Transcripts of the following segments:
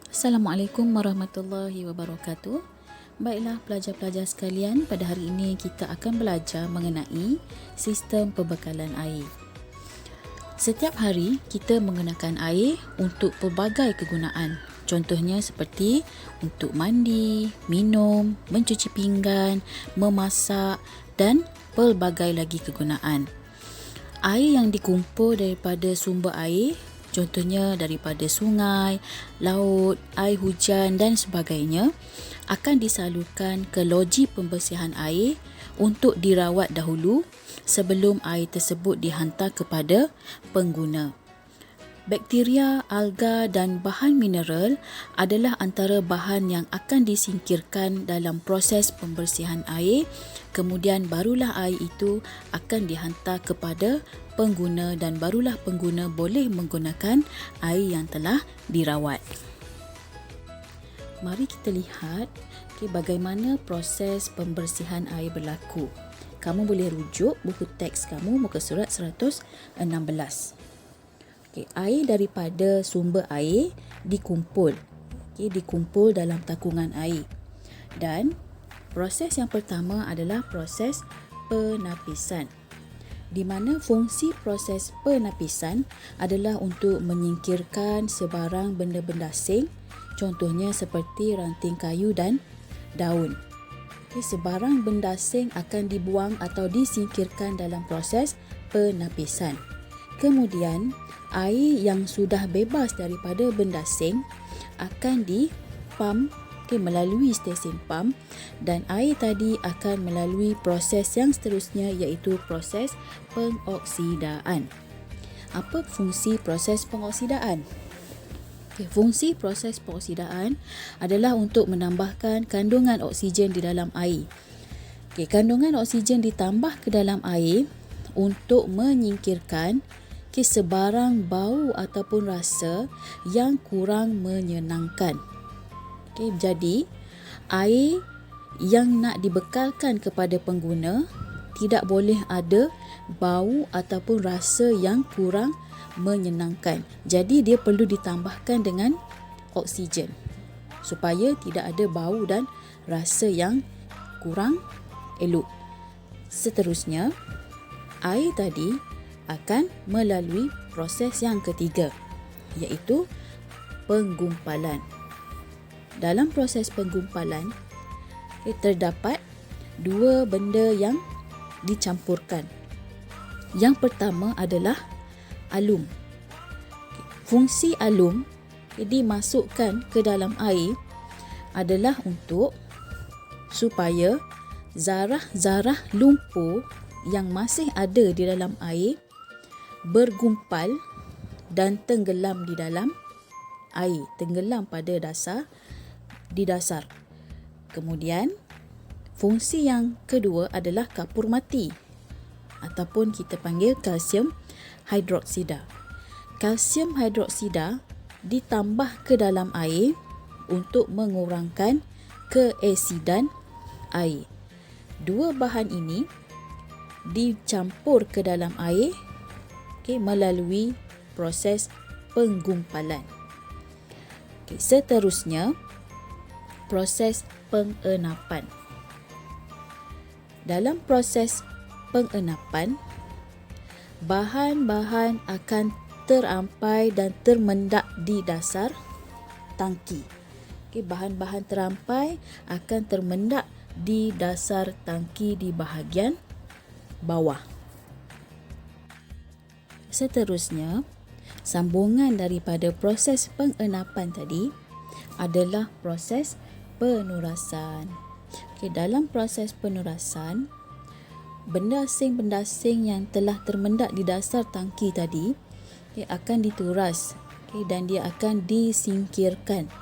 Assalamualaikum warahmatullahi wabarakatuh. Baiklah pelajar-pelajar sekalian, pada hari ini kita akan belajar mengenai sistem pembekalan air. Setiap hari kita menggunakan air untuk pelbagai kegunaan. Contohnya seperti untuk mandi, minum, mencuci pinggan, memasak dan pelbagai lagi kegunaan. Air yang dikumpul daripada sumber air, contohnya daripada sungai, laut, air hujan dan sebagainya, akan disalurkan ke loji pembersihan air untuk dirawat dahulu sebelum air tersebut dihantar kepada pengguna. Bakteria, alga dan bahan mineral adalah antara bahan yang akan disingkirkan dalam proses pembersihan air, kemudian barulah air itu akan dihantar kepada pengguna dan barulah pengguna boleh menggunakan air yang telah dirawat. Mari kita lihat bagaimana proses pembersihan air berlaku. Kamu boleh rujuk buku teks kamu muka surat 116. Air daripada sumber air dikumpul. Dikumpul dalam takungan air. Dan proses yang pertama adalah proses penapisan. Di mana fungsi proses penapisan adalah untuk menyingkirkan sebarang benda-benda asing, contohnya seperti ranting kayu dan daun. Sebarang benda asing akan dibuang atau disingkirkan dalam proses penapisan. Kemudian, air yang sudah bebas daripada benda asing akan dipam melalui stesen pam dan air tadi akan melalui proses yang seterusnya iaitu proses pengoksidaan. Apa fungsi proses pengoksidaan? Fungsi proses pengoksidaan adalah untuk menambahkan kandungan oksigen di dalam air. Kandungan oksigen ditambah ke dalam air untuk menyingkirkan sebarang bau ataupun rasa yang kurang menyenangkan. Jadi, air yang nak dibekalkan kepada pengguna tidak boleh ada bau ataupun rasa yang kurang menyenangkan. Jadi, dia perlu ditambahkan dengan oksigen supaya tidak ada bau dan rasa yang kurang elok. Seterusnya, air tadi akan melalui proses yang ketiga iaitu penggumpalan. Dalam proses penggumpalan terdapat dua benda yang dicampurkan. Yang pertama adalah alum. Fungsi alum dimasukkan ke dalam air adalah untuk supaya zarah-zarah lumpur yang masih ada di dalam air bergumpal dan tenggelam di dalam air, tenggelam pada di dasar. Kemudian, fungsi yang kedua adalah kapur mati ataupun kita panggil kalsium hidroksida. Kalsium hidroksida ditambah ke dalam air untuk mengurangkan keasidan air. Dua bahan ini dicampur ke dalam air melalui proses penggumpalan. Seterusnya, proses pengenapan. Dalam proses pengenapan, bahan-bahan akan terampai dan termendak di dasar tangki. Bahan-bahan terampai akan termendak di dasar tangki di bahagian bawah. Seterusnya, sambungan daripada proses pengenapan tadi adalah proses penurasan. Dalam proses penurasan, benda asing yang telah termendak di dasar tangki tadi akan dituras dan dia akan disingkirkan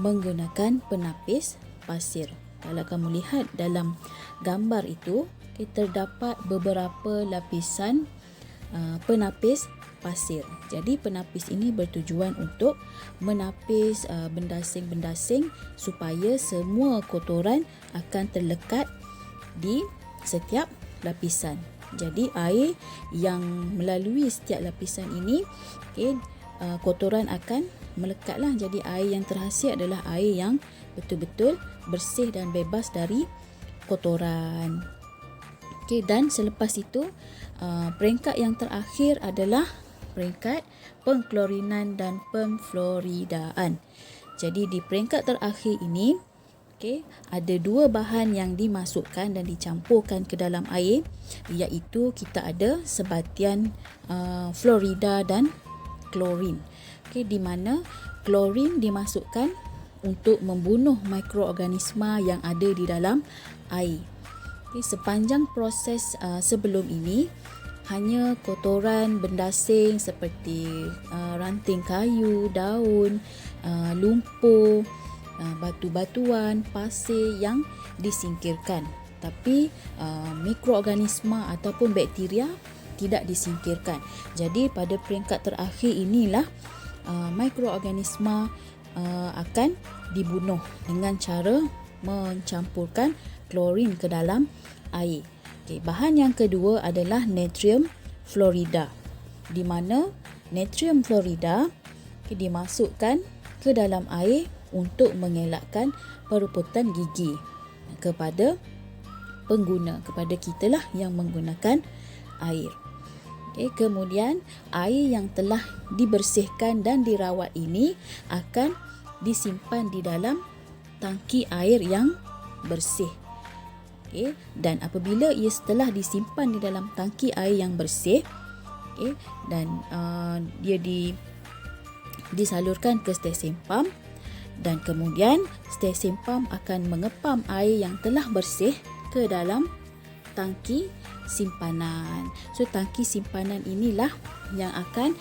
menggunakan penapis pasir. Kalau kamu lihat dalam gambar itu, terdapat beberapa lapisan penapis pasir. Jadi penapis ini bertujuan untuk menapis benda asing supaya semua kotoran akan terlekat di setiap lapisan. Jadi air yang melalui setiap lapisan ini, kotoran akan melekatlah. Jadi air yang terhasil adalah air yang betul-betul bersih dan bebas dari kotoran. Okey, dan selepas itu peringkat yang terakhir adalah peringkat pengklorinan dan pemfluoridaan. Jadi di peringkat terakhir ini, okey, ada dua bahan yang dimasukkan dan dicampurkan ke dalam air, iaitu kita ada sebatian fluorida dan klorin. Okey, di mana klorin dimasukkan untuk membunuh mikroorganisma yang ada di dalam air. Okay, sepanjang proses sebelum ini, hanya kotoran benda asing seperti ranting kayu, daun, lumpur, batu-batuan, pasir yang disingkirkan. Tapi mikroorganisma ataupun bakteria tidak disingkirkan. Jadi pada peringkat terakhir inilah mikroorganisma akan dibunuh dengan cara mencampurkan klorin ke dalam air. Okay, bahan yang kedua adalah natrium fluorida, di mana natrium fluorida dimasukkan ke dalam air untuk mengelakkan perebutan gigi kepada pengguna, kepada kita lah yang menggunakan air. Okay, kemudian air yang telah dibersihkan dan dirawat ini akan disimpan di dalam tangki air yang bersih. Okay, dan apabila ia setelah disimpan di dalam tangki air yang bersih, okay, dan dia disalurkan ke stesen pump, dan kemudian stesen pump akan mengepam air yang telah bersih ke dalam tangki simpanan. So tangki simpanan inilah yang akan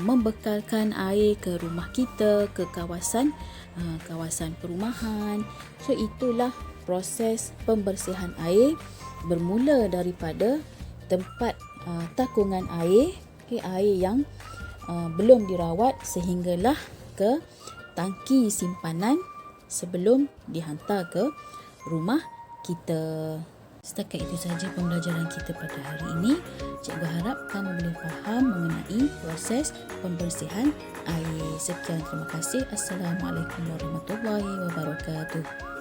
membekalkan air ke rumah kita, ke kawasan perumahan. So itulah proses pembersihan air, bermula daripada tempat takungan air, okay, air yang belum dirawat, sehinggalah ke tangki simpanan sebelum dihantar ke rumah kita. Setakat itu sahaja pembelajaran kita pada hari ini. Cikgu harap kamu boleh faham mengenai proses pembersihan air. Sekian, terima kasih. Assalamualaikum warahmatullahi wabarakatuh.